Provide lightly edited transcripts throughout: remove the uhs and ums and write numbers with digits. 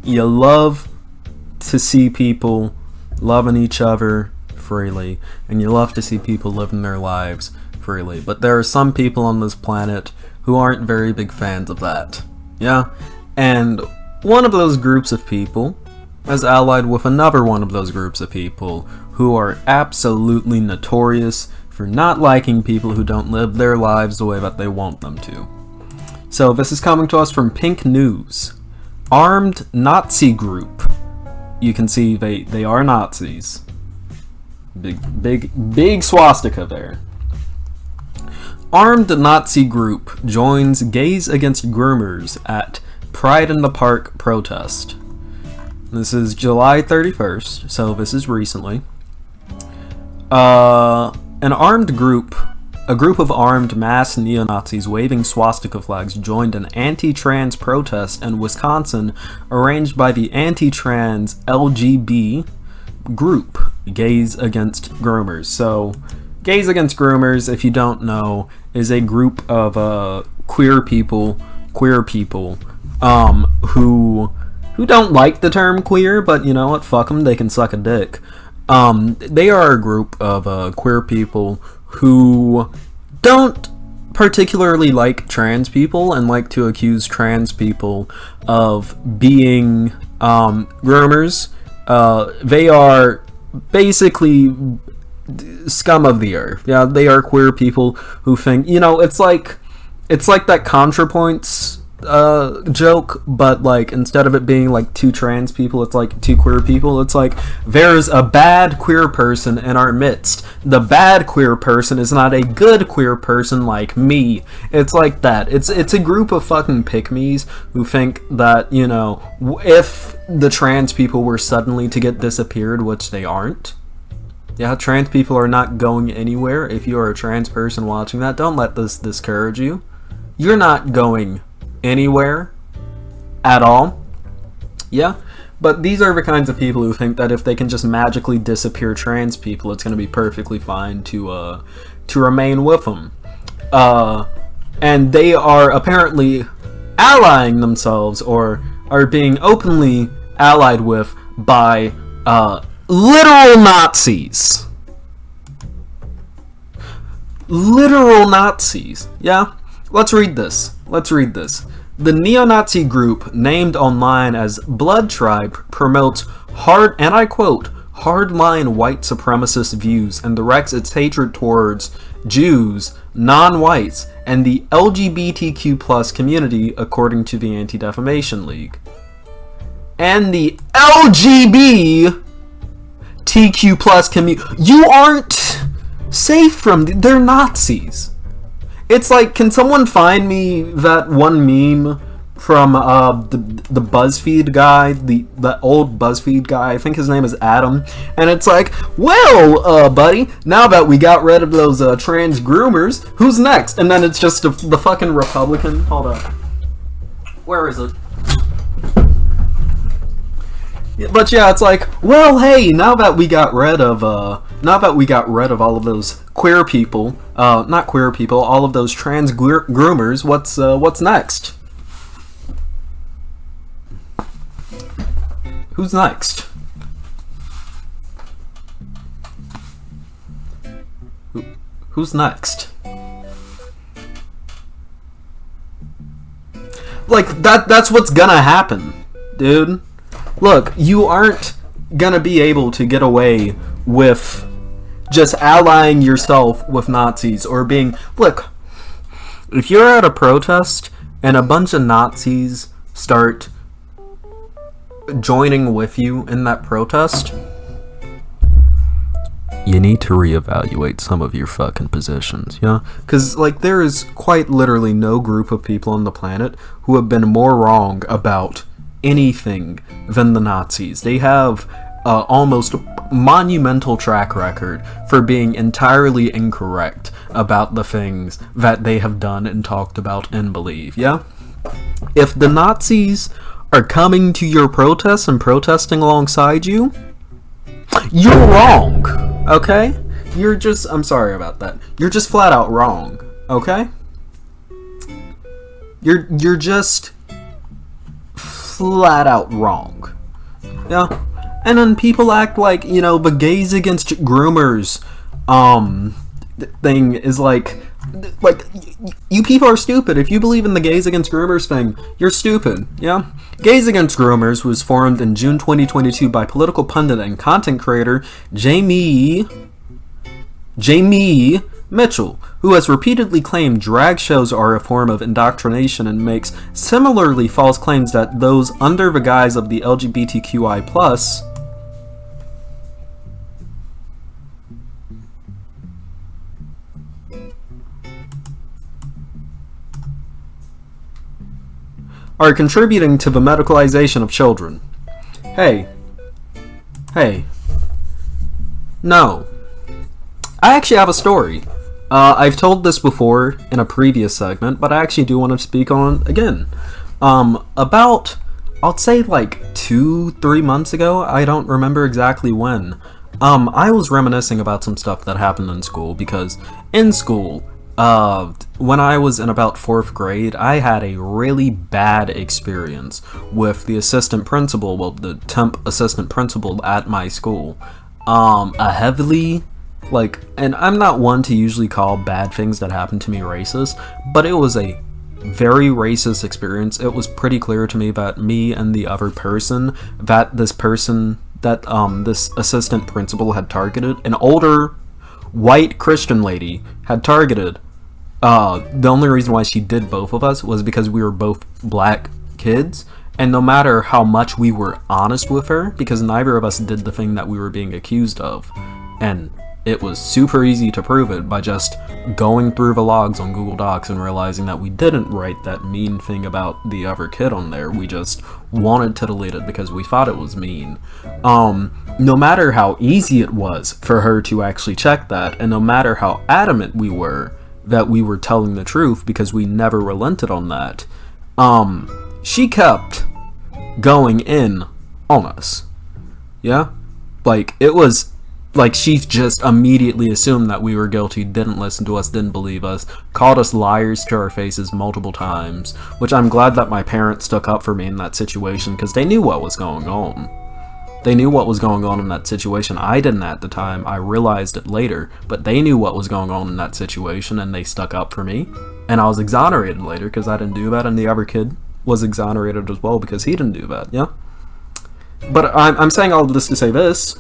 You love to see people loving each other freely, and you love to see people living their lives freely. But there are some people on this planet who aren't very big fans of that. Yeah? And one of those groups of people is allied with another one of those groups of people who are absolutely notorious for not liking people who don't live their lives the way that they want them to. So this is coming to us from Pink News. Armed Nazi group. You can see they are Nazis. Big swastika there. Armed Nazi group joins Gays Against Groomers at Pride in the Park protest. This is July 31st, so this is recently. A group of armed mass neo-Nazis waving swastika flags joined an anti-trans protest in Wisconsin arranged by the anti-trans LGB group, Gays Against Groomers. So, Gays Against Groomers, if you don't know, is a group of queer people who don't like the term queer, but you know what, fuck them, they can suck a dick. They are a group of queer people who don't particularly like trans people and like to accuse trans people of being groomers. They are basically scum of the earth. Yeah, they are queer people who think, you know, it's like that ContraPoints joke, but like instead of it being like two trans people, it's like two queer people. It's like there's a bad queer person in our midst. The bad queer person is not a good queer person like me. It's like that. It's a group of fucking pick-me's who think that, you know, if the trans people were suddenly to get disappeared, which they aren't. Yeah, trans people are not going anywhere. If you are a trans person watching that, don't let this discourage you. You're not going anywhere at all. Yeah, but these are the kinds of people who think that if they can just magically disappear trans people, it's going to be perfectly fine to remain with them. And they are apparently allying themselves, or are being openly allied with, by literal Nazis. Literal Nazis. Yeah? Let's read this. The neo-Nazi group, named online as Blood Tribe, promotes and I quote, hardline white supremacist views and directs its hatred towards Jews, non-whites, and the LGBTQ+ community, according to the Anti-Defamation League. And the LGBTQ+ community, you aren't safe from they're Nazis. It's like, can someone find me that one meme from the BuzzFeed guy, the old BuzzFeed guy? I think his name is Adam, and it's like, well, buddy, now that we got rid of those trans groomers, who's next? And then it's just the fucking Republican. Hold up, where is it? But yeah, it's like, well, hey, now that we got rid of all of those queer people, not queer people, all of those trans groomers, what's next? Who's next? Who's next? Like, that's what's gonna happen, dude. Look, you aren't gonna be able to get away with just allying yourself with Nazis or being... Look, if you're at a protest and a bunch of Nazis start joining with you in that protest, you need to reevaluate some of your fucking positions, yeah? Because, like, there is quite literally no group of people on the planet who have been more wrong about anything than the Nazis. They have almost monumental track record for being entirely incorrect about the things that they have done and talked about and believe, yeah? If the Nazis are coming to your protests and protesting alongside you, you're wrong, okay? I'm sorry about that. You're just flat out wrong, okay? You're just flat out wrong. Yeah? And then people act like, you know, the gays against groomers thing is like you people are stupid. If you believe in the gays against groomers thing, you're stupid. Yeah? Gays Against Groomers was formed in June 2022 by political pundit and content creator Jamie Mitchell, who has repeatedly claimed drag shows are a form of indoctrination and makes similarly false claims that those under the guise of the LGBTQI+ are contributing to the medicalization of children. Hey. No. I actually have a story. I've told this before in a previous segment, but I actually do want to speak on it again. About, I'll say like 2-3 months ago, I don't remember exactly when, I was reminiscing about some stuff that happened in school, because in school, when I was in about 4th grade, I had a really bad experience with the assistant principal, well, the temp assistant principal at my school. A heavily, like, and I'm not one to usually call bad things that happen to me racist, but it was a very racist experience. It was pretty clear to me that me and the other person, that this assistant principal had targeted, an older white Christian lady had targeted. The only reason why she did both of us was because we were both black kids, and no matter how much we were honest with her, because neither of us did the thing that we were being accused of, and it was super easy to prove it by just going through the logs on Google Docs and realizing that we didn't write that mean thing about the other kid on there. We just wanted to delete it because we thought it was mean. No matter how easy it was for her to actually check that, and no matter how adamant we were that we were telling the truth, because we never relented on that, she kept going in on us. Yeah? Like, it was like she just immediately assumed that we were guilty, didn't listen to us, didn't believe us, called us liars to our faces multiple times, which I'm glad that my parents stuck up for me in that situation, because they knew what was going on. They knew what was going on in that situation. I didn't at the time. I realized it later, but they knew what was going on in that situation, and they stuck up for me, and I was exonerated later because I didn't do that, and the other kid was exonerated as well because he didn't do that. Yeah? But I'm saying all this to say this.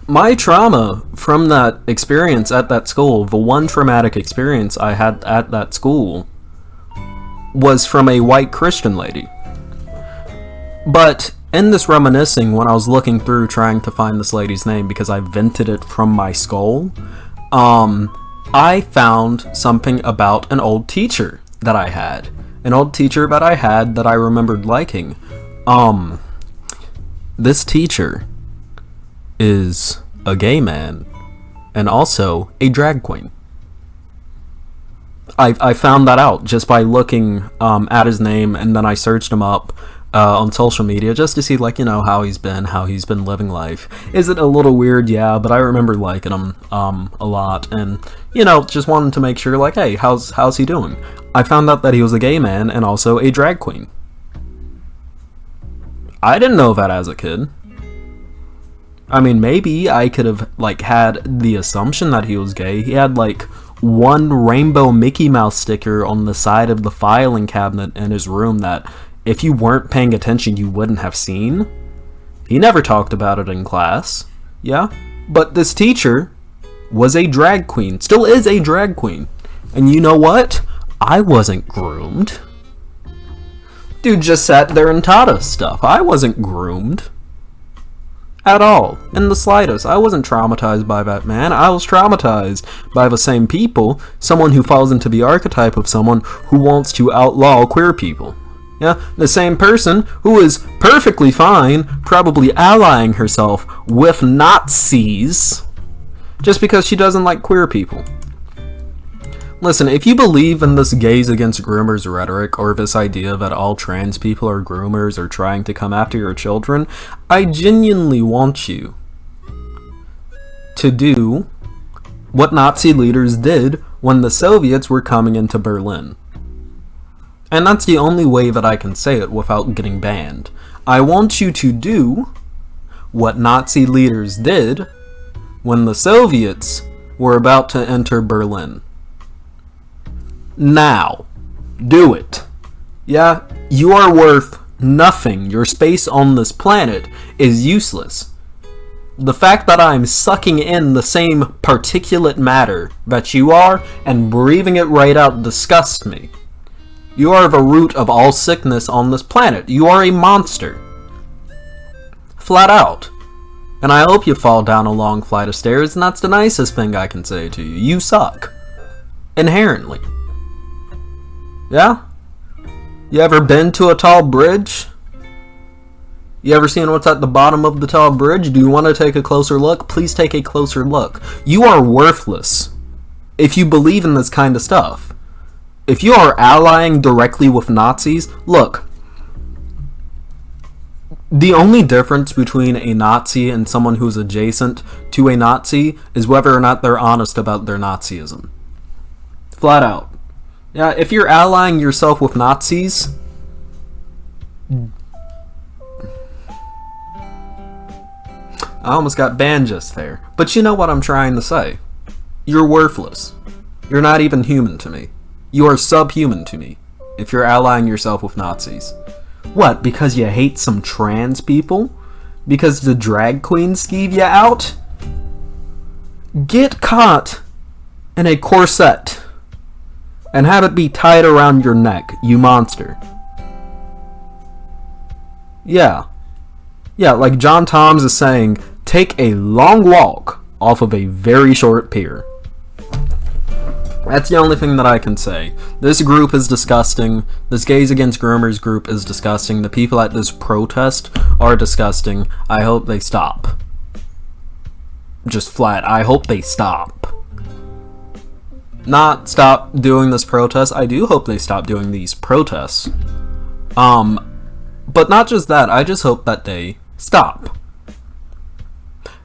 My trauma from that experience at that school, the one traumatic experience I had at that school, was from a white Christian lady. But in this reminiscing, when I was looking through trying to find this lady's name because I vented it from my skull, I found something about an old teacher that I had. An old teacher that I had that I remembered liking. This teacher is a gay man and also a drag queen. I found that out just by looking at his name, and then I searched him up on social media just to see, like, you know, how he's been living life. Is it a little weird? Yeah, but I remember liking him a lot, and, you know, just wanted to make sure, like, hey, how's he doing? I found out that he was a gay man and also a drag queen. I didn't know that as a kid. I mean, maybe I could have, like, had the assumption that he was gay. He had, like, one rainbow Mickey Mouse sticker on the side of the filing cabinet in his room that, if you weren't paying attention, you wouldn't have seen. He never talked about it in class. Yeah? But this teacher was a drag queen. Still is a drag queen. And you know what? I wasn't groomed. Dude just sat there and taught us stuff. I wasn't groomed. At all. In the slightest. I wasn't traumatized by that man. I was traumatized by the same people. Someone who falls into the archetype of someone who wants to outlaw queer people. Yeah? The same person who is perfectly fine, probably allying herself with Nazis just because she doesn't like queer people. Listen, if you believe in this gays against groomers rhetoric, or this idea that all trans people are groomers or trying to come after your children, I genuinely want you to do what Nazi leaders did when the Soviets were coming into Berlin. And that's the only way that I can say it without getting banned. I want you to do what Nazi leaders did when the Soviets were about to enter Berlin. Now, do it. Yeah, you are worth nothing. Your space on this planet is useless. The fact that I'm sucking in the same particulate matter that you are and breathing it right out disgusts me. You are the root of all sickness on this planet. You are a monster. Flat out. And I hope you fall down a long flight of stairs, and that's the nicest thing I can say to you. You suck. Inherently. Yeah? You ever been to a tall bridge? You ever seen what's at the bottom of the tall bridge? Do you want to take a closer look? Please take a closer look. You are worthless if you believe in this kind of stuff. If you are allying directly with Nazis, look, the only difference between a Nazi and someone who's adjacent to a Nazi is whether or not they're honest about their Nazism. Flat out. Yeah, if you're allying yourself with Nazis, I almost got banned just there. But you know what I'm trying to say. You're worthless. You're not even human to me. You are subhuman to me if you're allying yourself with Nazis. What, because you hate some trans people? Because the drag queens skeeve you out? Get caught in a corset and have it be tied around your neck, you monster. Yeah, like John Toms is saying, take a long walk off of a very short pier. That's the only thing that I can say. This group is disgusting. This Gays Against Groomers group is disgusting. The people at this protest are disgusting. I hope they stop. Just flat, I hope they stop. Not stop doing this protest. I do hope they stop doing these protests. But not just that, I just hope that they stop.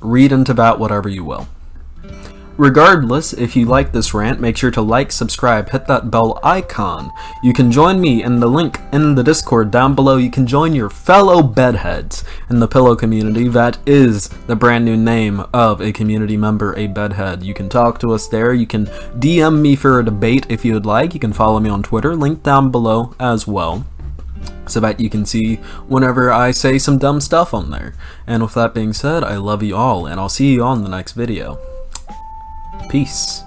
Read into that whatever you will. Regardless, if you like this rant, make sure to like, subscribe, hit that bell icon. You can join me in the link in the Discord down below. You can join your fellow bedheads in the pillow community. That is the brand new name of a community member, a bedhead. You can talk to us there. You can DM me for a debate if you would like. You can follow me on Twitter, link down below as well, so that you can see whenever I say some dumb stuff on there. And with that being said, I love you all, and I'll see you on the next video. Peace.